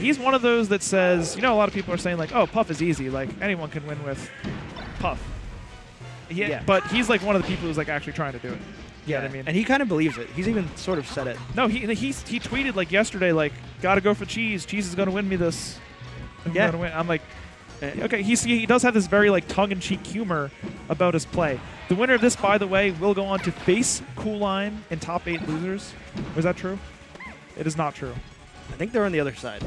he's one of those that says, you know, a lot of people are saying like, oh, Puff is easy. Like, anyone can win with Puff. Yeah. But he's like one of the people who's like actually trying to do it. You know what I mean? And he kind of believes it. He's even sort of said it. No, he tweeted like yesterday, like, gotta go for Cheese. Cheese is gonna win me this. Gonna win. I'm like, okay. He does have this very like tongue-in-cheek humor about his play. The winner of this, by the way, will go on to face Cool Line in top 8 losers. Was that true? It is not true. I think they're on the other side.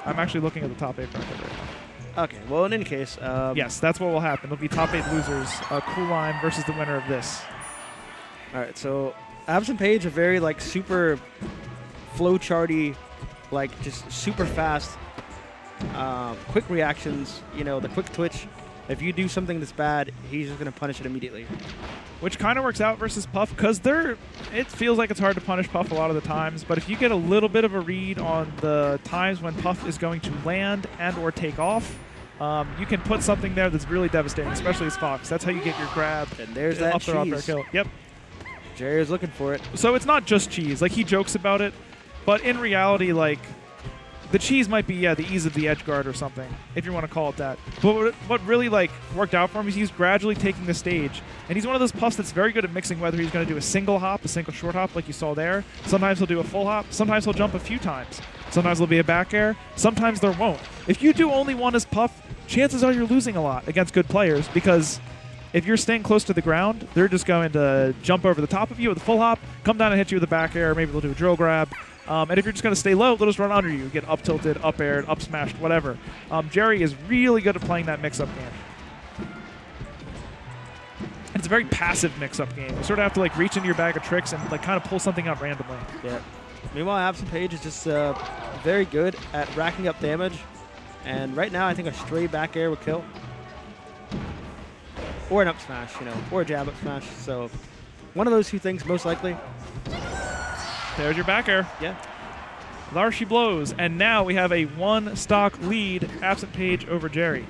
I'm actually looking at the top 8 bracket right now. Okay, well, in any case... yes, that's what will happen. It'll be top 8 losers, Cool Line versus the winner of this. All right, so AbsentPage, a very, like, super flowcharty, like, just super fast, quick reactions, you know, the quick twitch. If you do something that's bad, he's just going to punish it immediately. Which kind of works out versus Puff, because it feels like it's hard to punish Puff a lot of the times, but if you get a little bit of a read on the times when Puff is going to land and or take off, you can put something there that's really devastating, especially as Fox. That's how you get your grab. And there's that up there, cheese. Kill. Yep. Jerry is looking for it. So it's not just cheese. Like, he jokes about it, but in reality, like, the cheese might be, the ease of the edge guard or something, if you want to call it that. But what really, like, worked out for him is he's gradually taking the stage. And he's one of those Puffs that's very good at mixing whether he's going to do a single hop, a single short hop like you saw there. Sometimes he'll do a full hop. Sometimes he'll jump a few times. Sometimes there'll be a back air. Sometimes there won't. If you do only one as Puff, chances are you're losing a lot against good players, because if you're staying close to the ground, they're just going to jump over the top of you with a full hop, come down and hit you with a back air. Maybe they'll do a drill grab. And if you're just going to stay low, they'll just run under you, get up tilted, up aired, up smashed, whatever. Jerry is really good at playing that mix-up game. And it's a very passive mix-up game. You sort of have to like reach into your bag of tricks and like kind of pull something out randomly. Yeah. Meanwhile, AbsentPage is just very good at racking up damage. And right now, I think a stray back air would kill. Or an up smash, you know, or a jab up smash. So one of those two things, most likely. There's your back air. Yeah. There she blows. And now we have a 1 stock lead, AbsentPage over Jerry.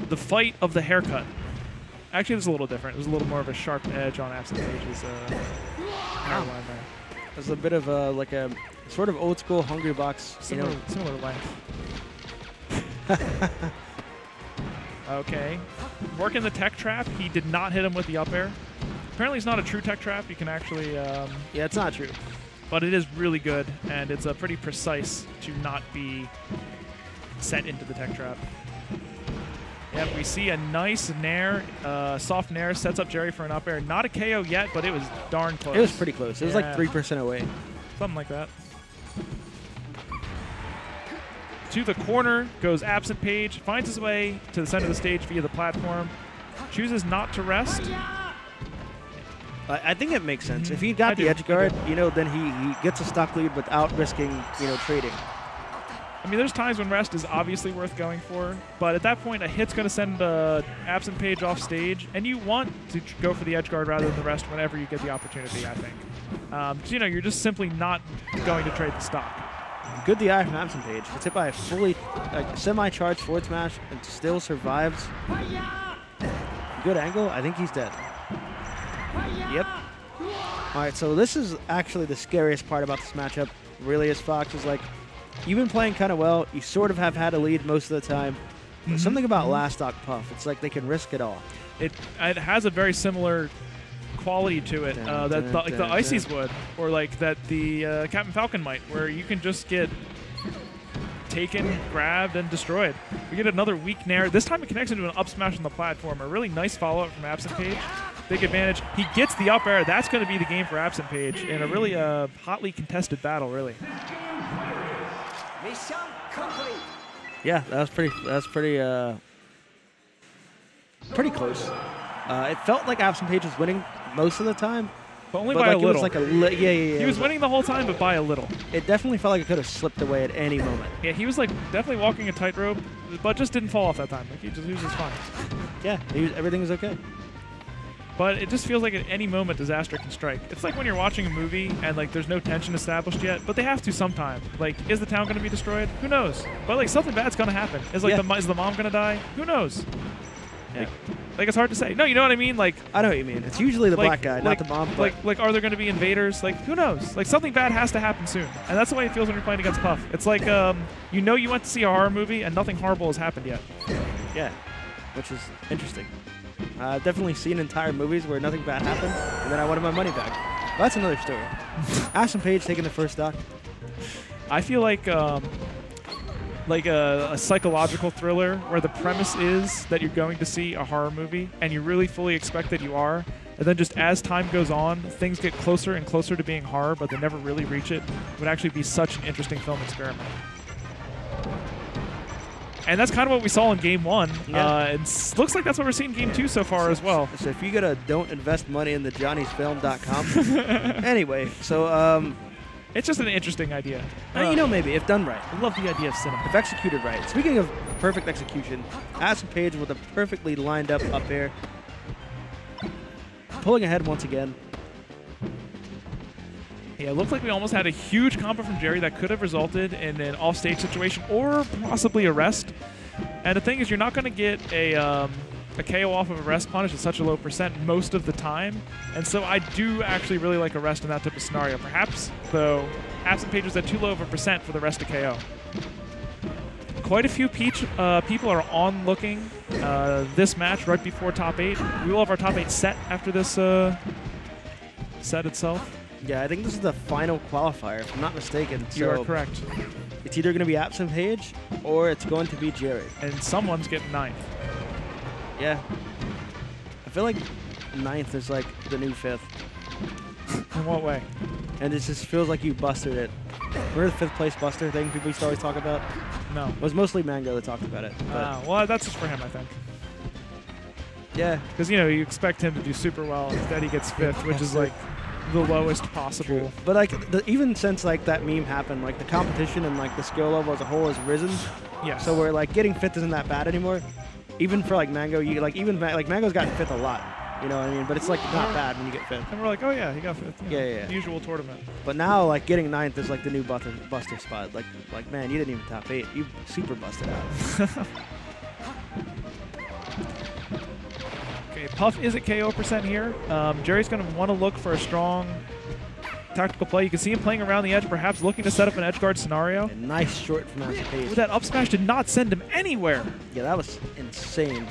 The fight of the haircut. Actually, this is a little different. There's a little more of a sharp edge on AbsentPage's hairline there. There's a bit of like a sort of old school Hungry Box. Similar length. Okay. Working the tech trap. He did not hit him with the up air. Apparently, it's not a true tech trap. You can actually... yeah, it's not true. But it is really good, and it's pretty precise to not be set into the tech trap. Yep, we see a nice nair, soft nair, sets up Jerry for an up air. Not a KO yet, but it was darn close. It was pretty close. It was like 3% away. Something like that. To the corner goes AbsentPage, finds his way to the center of the stage via the platform, chooses not to rest. I think it makes sense. If he got the edge guard, you know, then he gets a stock lead without risking, you know, trading. I mean, there's times when rest is obviously worth going for, but at that point, a hit's going to send AbsentPage off stage, and you want to go for the edge guard rather than the rest whenever you get the opportunity, I think. Because, you know, you're just simply not going to trade the stock. Good DI from AbsentPage. Gets hit by a fully semi-charged forward smash and still survives. Good angle. I think he's dead. Yep. All right, so this is actually the scariest part about this matchup, really, as Fox is like, you've been playing kind of well. You sort of have had a lead most of the time. But something about last stock Puff, it's like they can risk it all. It has a very similar quality to it that the Ices would, or like that the Captain Falcon might, where you can just get taken, grabbed, and destroyed. We get another weak nair. This time it connects into an up smash on the platform. A really nice follow-up from AbsentPage. Big advantage. He gets the up air. That's going to be the game for AbsentPage in a really hotly contested battle, really. Mission complete. Yeah, that was pretty close. It felt like AbsentPage was winning most of the time. But only by a little. It was like yeah. He was winning the whole time, but by a little. It definitely felt like it could have slipped away at any moment. Yeah, he was like definitely walking a tightrope, but just didn't fall off that time. Like he was just fine. Yeah, everything was okay. But it just feels like at any moment disaster can strike. It's like when you're watching a movie and like there's no tension established yet, but they have to sometime. Like, is the town going to be destroyed? Who knows? But like something bad's going to happen. Is like is the mom going to die? Who knows? Yeah. Like it's hard to say. No, you know what I mean? Like I know what you mean. It's usually the black guy, not the bomb. But like are there going to be invaders? Like who knows? Like something bad has to happen soon, and that's the way it feels when you're playing against Puff. It's like you know you went to see a horror movie and nothing horrible has happened yet. Yeah, which is interesting. I've definitely seen entire movies where nothing bad happened, and then I wanted my money back. But that's another story. AbsentPage taking the first stock. I feel like a psychological thriller where the premise is that you're going to see a horror movie and you really fully expect that you are, and then just as time goes on, things get closer and closer to being horror, but they never really reach it, would actually be such an interesting film experiment. And that's kind of what we saw in Game 1. Yeah. It looks like that's what we're seeing in Game 2 so far as well. So if you go to don't invest money in the johnnysfilm.com. Anyway, so it's just an interesting idea. you know, maybe if done right. I love the idea of cinema. If executed right. Speaking of perfect execution, AbsentPage with a perfectly lined up air. Pulling ahead once again. Yeah, it looked like we almost had a huge combo from Jerry that could have resulted in an off-stage situation or possibly a rest. And the thing is, you're not going to get a KO off of a rest punish at such a low percent most of the time. And so I do actually really like a rest in that type of scenario. Perhaps, though, AbsentPage was at too low of a percent for the rest to KO. Quite a few people are on looking this match right before top 8. We will have our top 8 set after this set itself. Yeah, I think this is the final qualifier, if I'm not mistaken. You are correct. It's either going to be AbsentPage or it's going to be Jerry. And someone's getting 9th. Yeah. I feel like 9th is like the new 5th. In what way? And it just feels like you busted it. Remember the 5th place buster thing people used to always talk about? No. It was mostly Mango that talked about it. Well, that's just for him, I think. Yeah. Because, you know, you expect him to do super well. Instead, he gets 5th, which is like the lowest possible. True. But like even since like that meme happened, like the competition and like the skill level as a whole has risen. Yeah. So we're like getting 5th isn't that bad anymore. Even for like Mango, you like even like Mango's gotten 5th a lot. You know what I mean? But it's like not bad when you get 5th. And we're like, oh yeah, he got 5th. Yeah. Usual tournament. But now like getting 9th is like the new buster spot. Like man, you didn't even top 8. You super busted out. Puff is at KO percent here. Jerry's going to want to look for a strong tactical play. You can see him playing around the edge, perhaps looking to set up an edge guard scenario. A nice short from AbsentPage. That up smash did not send him anywhere. Yeah, that was insane.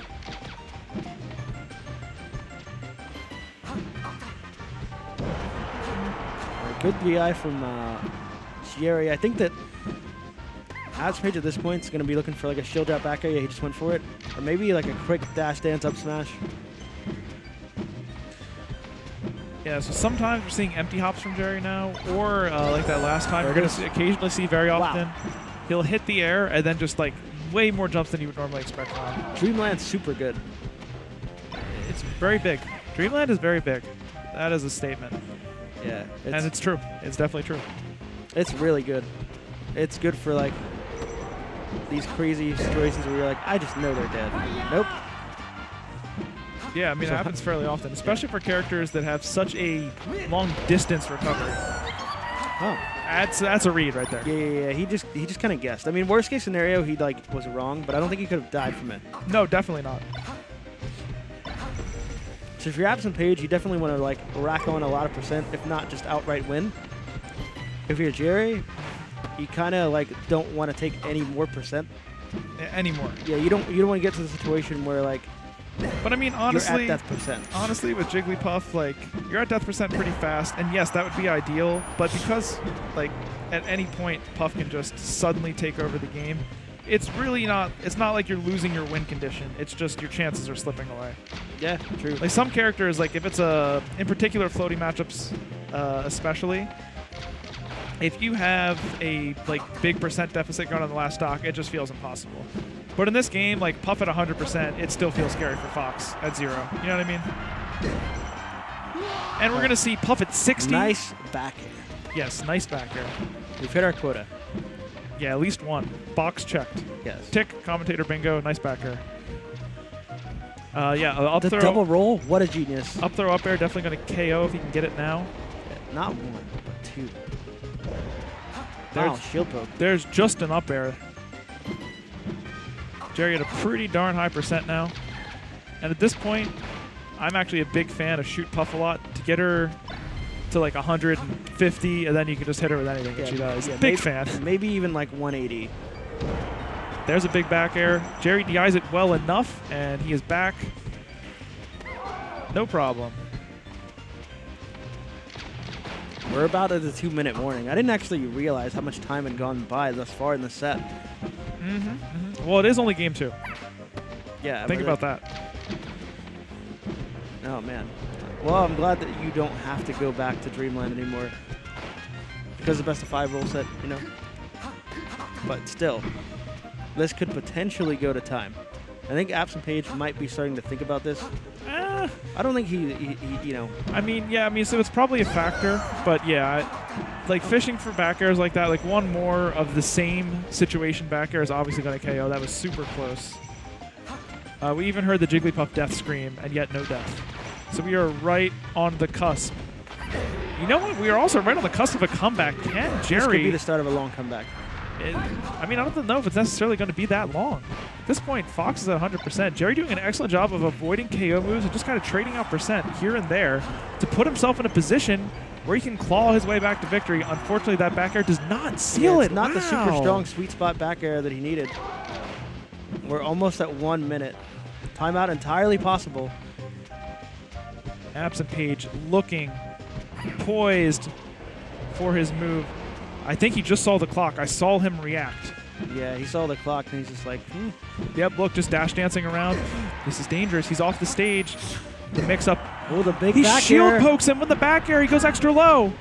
Good DI from Jerry. I think that AbsentPage at this point is going to be looking for like a shield drop back air. Yeah, he just went for it. Or maybe like a quick dash dance up smash. Yeah, so sometimes we're seeing empty hops from Jerry now, or like that last time, we're going to occasionally see very often. Wow. He'll hit the air and then just like way more jumps than you would normally expect from him. Dreamland's super good. It's very big. Dreamland is very big. That is a statement. Yeah. And it's true. It's definitely true. It's really good. It's good for like these crazy situations where you're like, I just know they're dead. Nope. Yeah, I mean, it happens fairly often, especially for characters that have such a long distance recovery. Oh. That's a read right there. Yeah. He just kind of guessed. I mean, worst case scenario, he like was wrong, but I don't think he could have died from it. No, definitely not. So if you're AbsentPage, you definitely want to like rack on a lot of percent, if not just outright win. If you're Jerry, you kind of like don't want to take any more percent. Anymore. Yeah, you don't want to get to the situation where like. But I mean, honestly, you're at death percent. Honestly, with Jigglypuff, like you're at death percent pretty fast, and yes, that would be ideal. But because like at any point Puff can just suddenly take over the game, it's really not. It's not like you're losing your win condition. It's just your chances are slipping away. Yeah, true. Like some characters, like if it's in particular floating matchups, especially. If you have a like big percent deficit going on the last stock, it just feels impossible. But in this game, like Puff at 100%, it still feels scary for Fox at 0. You know what I mean? And we're going to see Puff at 60. Nice back air. Yes, nice back air. We've hit our quota. Yeah, at least one. Box checked. Yes. Tick, commentator bingo, nice back air. Yeah, up the throw. Double roll, what a genius. Up throw, up air, definitely going to KO if he can get it now. Yeah, not one, but 2. Wow, shield poke. There's just an up air. Jerry at a pretty darn high percent now. And at this point, I'm actually a big fan of shoot Puff a lot to get her to like 150, and then you can just hit her with anything that she does. Yeah, big fan. Maybe even like 180. There's a big back air. Jerry DIs it well enough, and he is back. No problem. We're about at the 2-minute warning. I didn't actually realize how much time had gone by thus far in the set. Well, it is only game 2. Yeah. Think about that. Oh, man. Well, I'm glad that you don't have to go back to Dreamland anymore. Because the best of 5 rule set, you know. But still, this could potentially go to time. I think AbsentPage might be starting to think about this. I don't think he you know. I mean, yeah, so it's probably a factor, but yeah, like fishing for back airs like that, like one more of the same situation back air is obviously going to KO. That was super close. We even heard the Jigglypuff death scream, and yet no death. So we are right on the cusp. You know what? We are also right on the cusp of a comeback. Can Jerry... This could be the start of a long comeback. I mean, I don't know if it's necessarily going to be that long. At this point, Fox is at 100%. Jerry doing an excellent job of avoiding KO moves and just kind of trading out percent here and there to put himself in a position where he can claw his way back to victory. Unfortunately, that back air does not seal it. It's not the super strong sweet spot back air that he needed. We're almost at 1 minute. Timeout entirely possible. AbsentPage looking poised for his move. I think he just saw the clock. I saw him react. Yeah, he saw the clock and he's just like, Yep, look, just dash dancing around. This is dangerous. He's off the stage. The mix-up. Oh, the big he back shield air. Pokes him with the back air. He goes extra low.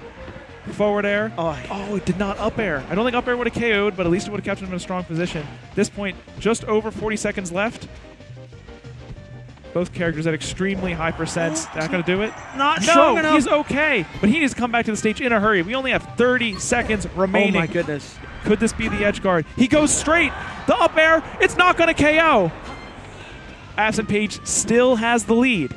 Forward air. Oh, he did not up air. I don't think up air would have KO'd, but at least it would have kept him in a strong position. At this point, just over 40 seconds left. Both characters at extremely high percents. Not going to do it? Not strong enough. He's okay, but he needs to come back to the stage in a hurry. We only have 30 seconds remaining. Oh, my goodness. Could this be the edge guard? He goes straight. The up air. It's not going to KO. AbsentPage still has the lead.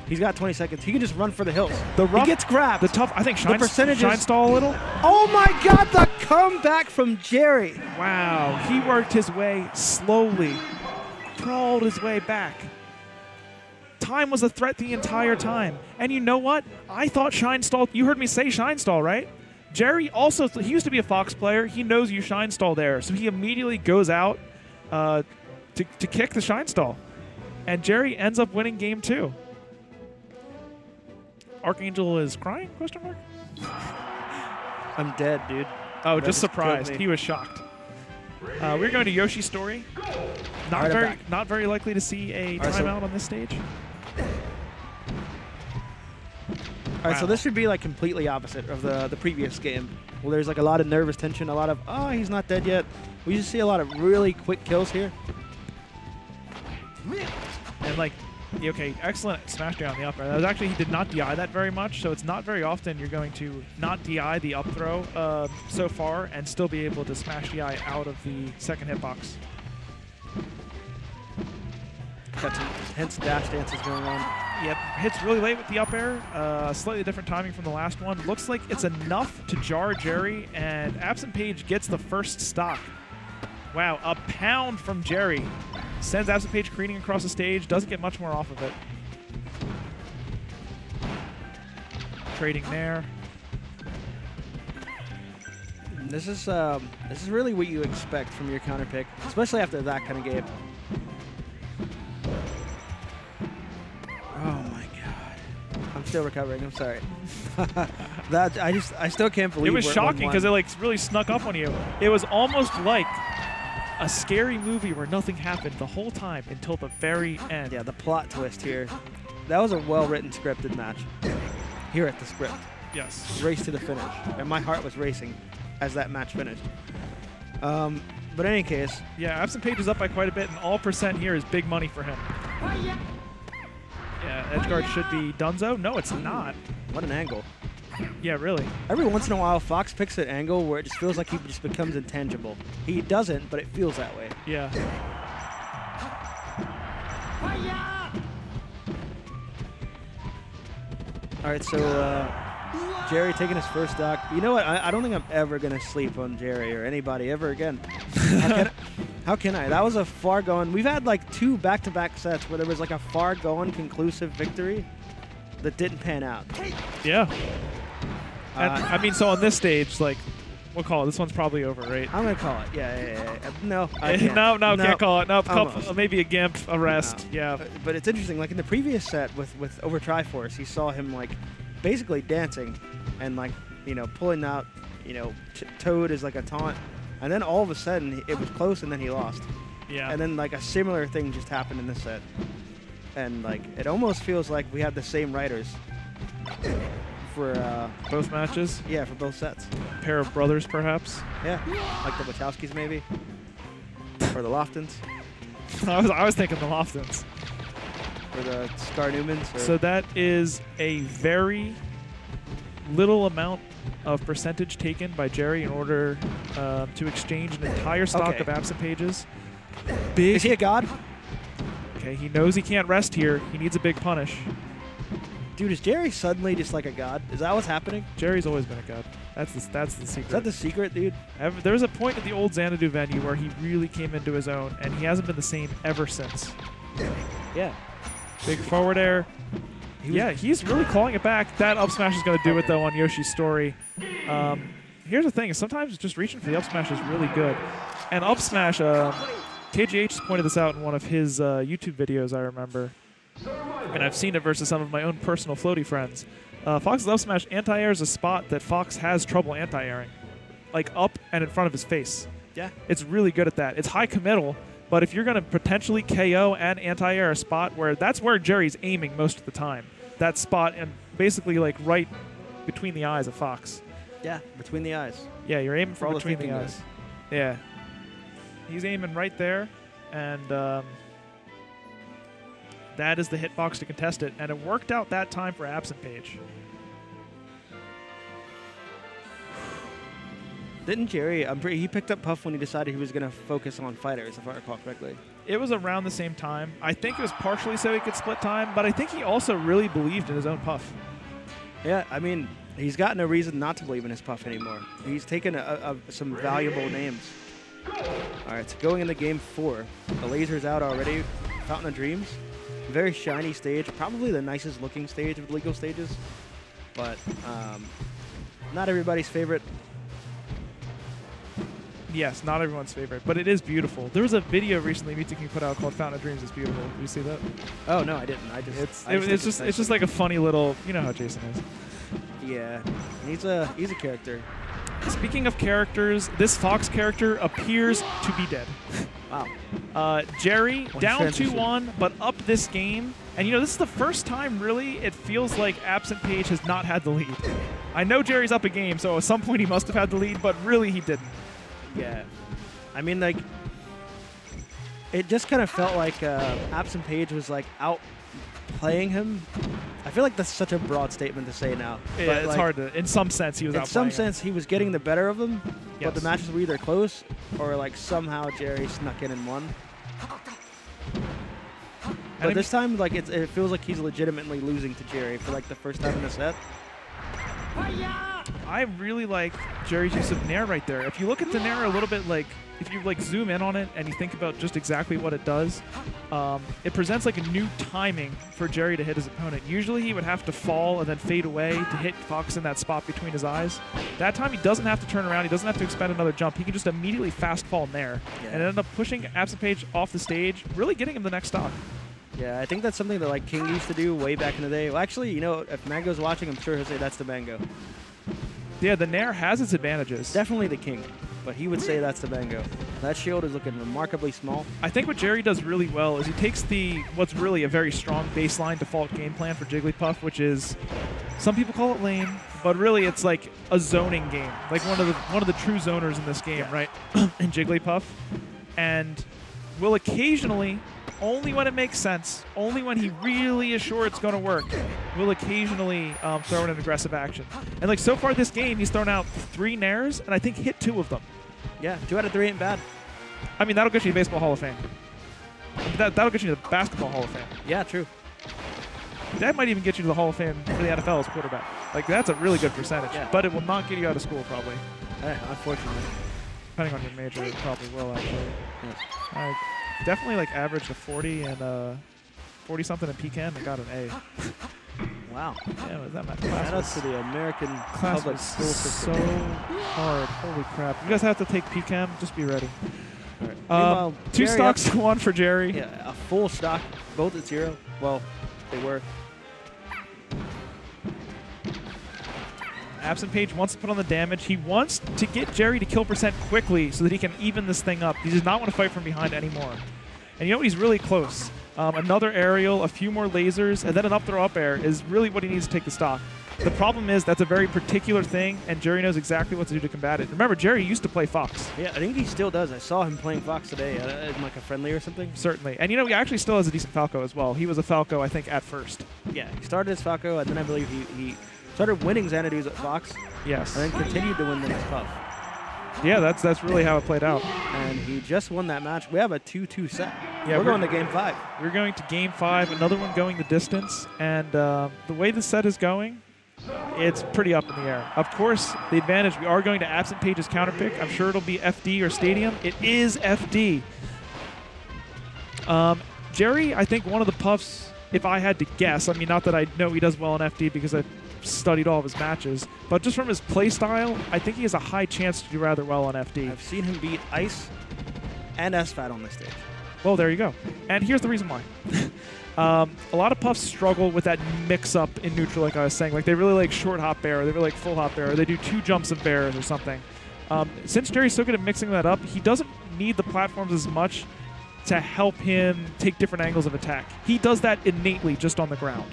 He's got 20 seconds. He can just run for the hills. The rough, he gets grabbed. The tough. I think Shine stall a little. Oh my God! The comeback from Jerry. Wow. He worked his way slowly, crawled his way back. Time was a threat the entire time. And you know what? I thought Shine stall. You heard me say Shine stall, right? Jerry also. He used to be a Fox player. He knows you Shine stall there, so he immediately goes out to kick the Shine stall, and Jerry ends up winning game 2. Archangel is crying? Question mark. I'm dead, dude. Oh, just surprised. He was shocked. We're going to Yoshi's story. Not very likely to see a timeout on this stage. All right, so this should be like completely opposite of the previous game. Well, there's like a lot of nervous tension, a lot of he's not dead yet. We just see a lot of really quick kills here. And like. Okay, excellent smash down the up air. That was actually, he did not DI that very much, so it's not very often you're going to not DI the up throw so far and still be able to smash DI out of the second hitbox. Got some intense dash dances going on. Yep, hits really late with the up air. Slightly different timing from the last one. Looks like it's enough to jar Jerry, and AbsentPage gets the first stock. Wow, a pound from Jerry. Sends AbsentPage careening across the stage. Doesn't get much more off of it. Trading there. This is really what you expect from your counter pick, especially after that kind of game. Oh my God! I'm still recovering. I'm sorry. I still can't believe it was shocking because it like really snuck up on you. It was almost like a scary movie where nothing happened the whole time until the very end. Yeah, the plot twist here. That was a well-written, scripted match. Here at the script. Yes. Race to the finish. And my heart was racing as that match finished. But in any case. Yeah, AbsentPage is up by quite a bit, and all percent here is big money for him. Yeah, edgeguard should be Dunzo. No, it's not. What an angle. Yeah, really. Every once in a while, Fox picks an angle where it just feels like he just becomes intangible. He doesn't, but it feels that way. Yeah. All right, so Jerry taking his first stock. You know what? I don't think I'm ever going to sleep on Jerry or anybody ever again. How can I? That was a far-going. We've had like 2 back-to-back sets where there was like a far-going conclusive victory that didn't pan out. Yeah. And, I mean, so on this stage, like, we'll call it. This one's probably over, right? I'm gonna call it. Yeah. No, I can't. No, can't call it. No, Almost. maybe a gimp, a rest. No. Yeah. But it's interesting. Like in the previous set with Over Triforce, you saw him like basically dancing and like pulling out Toad as like a taunt, and then all of a sudden it was close and then he lost. Yeah. And then like a similar thing just happened in this set, and like it almost feels like we have the same writers for both matches. Yeah, for both sets. A pair of brothers, perhaps. Yeah, like the Wachowskis maybe, or the Loftons. I was thinking the Loftons. Or the Scar Newmans. So that is a very little amount of percentage taken by Jerry in order to exchange an entire stock of absent pages. Big. Is he a god? Okay, he knows he can't rest here. He needs a big punish. Dude, is Jerry suddenly just like a god? Is that what's happening? Jerry's always been a god. That's the secret. Is that the secret, dude? There was a point at the old Xanadu venue where he really came into his own, and he hasn't been the same ever since. Yeah. Big forward air. He's really clawing it back. That up smash is going to do it, though, on Yoshi's story. Here's the thing. Sometimes just reaching for the up smash is really good. And up smash, KGH has pointed this out in one of his YouTube videos, I remember. And I've seen it versus some of my own personal floaty friends. Fox's up smash anti-air is a spot that Fox has trouble anti-airing. Like up and in front of his face. Yeah. It's really good at that. It's high committal, but if you're going to potentially KO and anti-air a spot that's where Jerry's aiming most of the time. That spot and basically like right between the eyes of Fox. Yeah, between the eyes. Yeah, you're aiming for between the eyes. Yeah. He's aiming right there, and that is the hitbox to contest it, and it worked out that time for AbsentPage. Didn't Jerry, he picked up Puff when he decided he was going to focus on fighters, if I recall correctly. It was around the same time. I think it was partially so he could split time, but I think he also really believed in his own Puff. Yeah, I mean, he's got no reason not to believe in his Puff anymore. He's taken some valuable names. All right, so going into game 4. The laser's out already. Fountain of Dreams. Very shiny stage. Probably the nicest looking stage of the legal stages. But not everybody's favorite. Yes, not everyone's favorite, but it is beautiful. There was a video recently Mitsuki put out called "Fountain of Dreams is Beautiful." Did you see that? Oh no, I didn't. It's just like a funny little. You know how Jason is. Yeah, he's a character. Speaking of characters, this Fox character appears to be dead. Wow. Jerry down 2-1, but up this game, and this is the first time really it feels like AbsentPage has not had the lead. I know Jerry's up a game, so at some point he must have had the lead, but really he didn't. Yeah. I mean, like, it just kind of felt like AbsentPage was, like, outplaying him. I feel like that's such a broad statement to say now. Yeah, but it's like, hard to. In some sense, he was outplaying in some sense, he was getting the better of him, yes. But the matches were either close or, like, somehow Jerry snuck in and won. But this time, like, it feels like he's legitimately losing to Jerry for, like, the first time in the set. I really like Jerry's use of Nair right there. If you look at the Nair a little bit, like, if you like zoom in on it and you think about just exactly what it does, it presents like a new timing for Jerry to hit his opponent. Usually he would have to fall and then fade away to hit Fox in that spot between his eyes. That time he doesn't have to turn around. He doesn't have to expend another jump. He can just immediately fast fall Nair and end up pushing AbsentPage off the stage, really getting him the next stock. Yeah, I think that's something that like King used to do way back in the day. Well, actually, if Mango's watching, I'm sure he'll say that's the Mango. Yeah, the Nair has its advantages. Definitely the King, but he would say that's the Mango. That shield is looking remarkably small. I think what Jerry does really well is he takes what's really a very strong baseline default game plan for Jigglypuff, which is, some people call it lame, but really it's like a zoning game, like one of the true zoners in this game, right? In Jigglypuff, and will occasionally, only when it makes sense, only when he really is sure it's going to work, will occasionally throw in an aggressive action. And like so far this game, he's thrown out 3 Nairs, and I think hit 2 of them. Yeah, 2 out of 3 ain't bad. I mean, that'll get you the Baseball Hall of Fame. That'll get you to the Basketball Hall of Fame. Yeah, true. That might even get you to the Hall of Fame for the NFL as quarterback. Like, that's a really good percentage. Yeah. But it will not get you out of school, probably. Unfortunately. depending on your major, it probably will actually. Yes. I definitely like averaged a 40 and 40 something in PCAM and got an A. Wow. Yeah, was that my Shout out class? to the American Class public was school so system. hard. Holy crap! You guys have to take PCAM. Just be ready. All right. Meanwhile, 2 Jerry stocks, 1 for Jerry. Yeah, a full stock, both at 0. Well, they were. AbsentPage wants to put on the damage. He wants to get Jerry to kill percent quickly so that he can even this thing up. He does not want to fight from behind anymore. And you know what? He's really close. Another aerial, a few more lasers, and then an up throw up air is really what he needs to take the stock. The problem is that's a very particular thing, and Jerry knows exactly what to do to combat it. Remember, Jerry used to play Fox. Yeah, I think he still does. I saw him playing Fox today in like a friendly or something. Certainly. And you know, he actually still has a decent Falco as well. He was a Falco, I think, at first. Yeah, he started as Falco, and then I believe he started winning Xanadu's at Fox, Yes. and then continued to win them as Puff. Yeah, that's really how it played out. And he just won that match. We have a 2-2 set. Yeah, we're going to Game 5. We're going to Game 5, another one going the distance. And the way the set is going, it's pretty up in the air. Of course, the advantage, we are going to AbsentPage's counter pick. I'm sure it'll be FD or Stadium. It is FD. Jerry, I think one of the Puffs, if I had to guess, I mean, not that I know he does well in FD because I've studied all of his matches, but just from his play style, I think he has a high chance to do rather well on FD. I've seen him beat Ice and SFAT on this stage. Well, there you go. And here's the reason why. A lot of Puffs struggle with that mix-up in neutral, like I was saying. Like, they really like short hop bear, or they really like full hop bear, or they do 2 jumps of bears or something. Since Jerry's so good at mixing that up, he doesn't need the platforms as much to help him take different angles of attack. He does that innately just on the ground.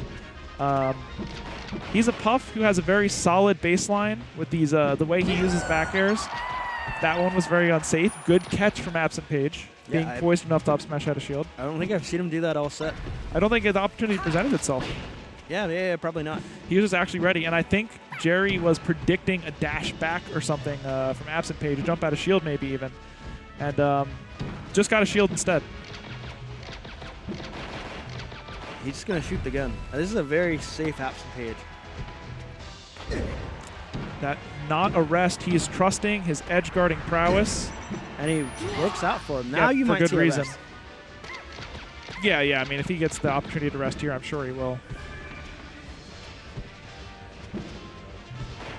He's a Puff who has a very solid baseline with these the way he uses back airs. That one was very unsafe. Good catch from AbsentPage, being poised enough to up smash out of shield. I don't think I've seen him do that all set. I don't think the opportunity presented itself. Yeah, probably not. He was just actually ready, and I think Jerry was predicting a dash back or something from AbsentPage, a jump out of shield maybe even, and just got a shield instead. He's just going to shoot the gun. This is a very safe AbsentPage. That not a rest. He is trusting his edge guarding prowess. And he works out for him. Now you for might good see a reason. rest. Yeah. I mean, if he gets the opportunity to rest here, I'm sure he will.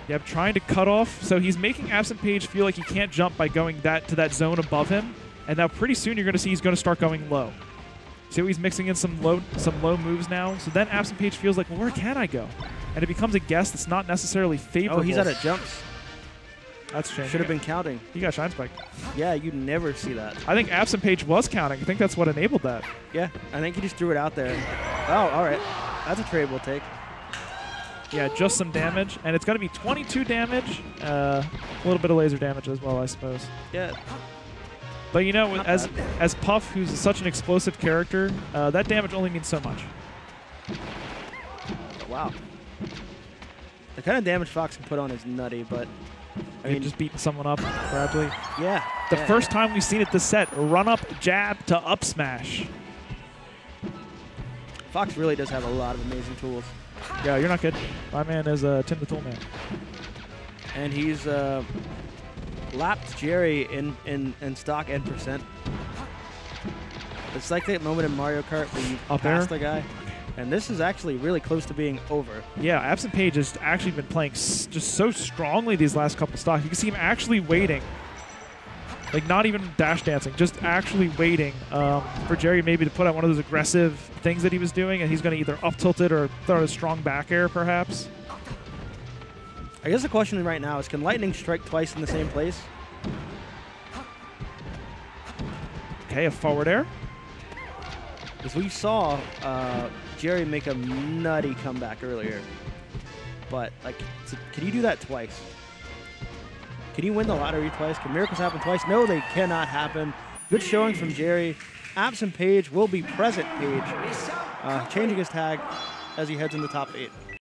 Yep, trying to cut off. So he's making AbsentPage feel like he can't jump by going to that zone above him. And now pretty soon you're going to see he's going to start going low. See how he's mixing in some low moves now? So then AbsentPage feels like, well, where can I go? And it becomes a guess that's not necessarily favorable. Oh, he's out of jumps. That's a shame. Should have been counting. He got shine spiked. Yeah, you'd never see that. I think AbsentPage was counting. I think that's what enabled that. Yeah, I think he just threw it out there. Oh, all right. That's a trade we'll take. Yeah, just some damage. And it's going to be 22 damage. A little bit of laser damage as well, I suppose. Yeah. But you know, as Puff, who's such an explosive character, that damage only means so much. Wow. The kind of damage Fox can put on is nutty, but I mean, just beating someone up gradually. Yeah. The first time we've seen it this set, run up, jab to up smash. Fox really does have a lot of amazing tools. Yeah, you're not kidding. My man is Tim the Tool Man. And he's lapped Jerry in stock and percent. It's like that moment in Mario Kart where you pass the guy. And this is actually really close to being over. Yeah, AbsentPage has actually been playing just so strongly these last couple stocks. You can see him actually waiting. Like, not even dash dancing, just actually waiting for Jerry maybe to put out one of those aggressive things that he was doing, and he's going to either up-tilt it or throw a strong back air, perhaps. I guess the question right now is, can Lightning strike twice in the same place? Okay, a forward air. Because we saw Jerry make a nutty comeback earlier. But, like, can you do that twice? Can you win the lottery twice? Can miracles happen twice? No, they cannot happen. Good showing from Jerry. AbsentPage will be present page, changing his tag as he heads in the top 8.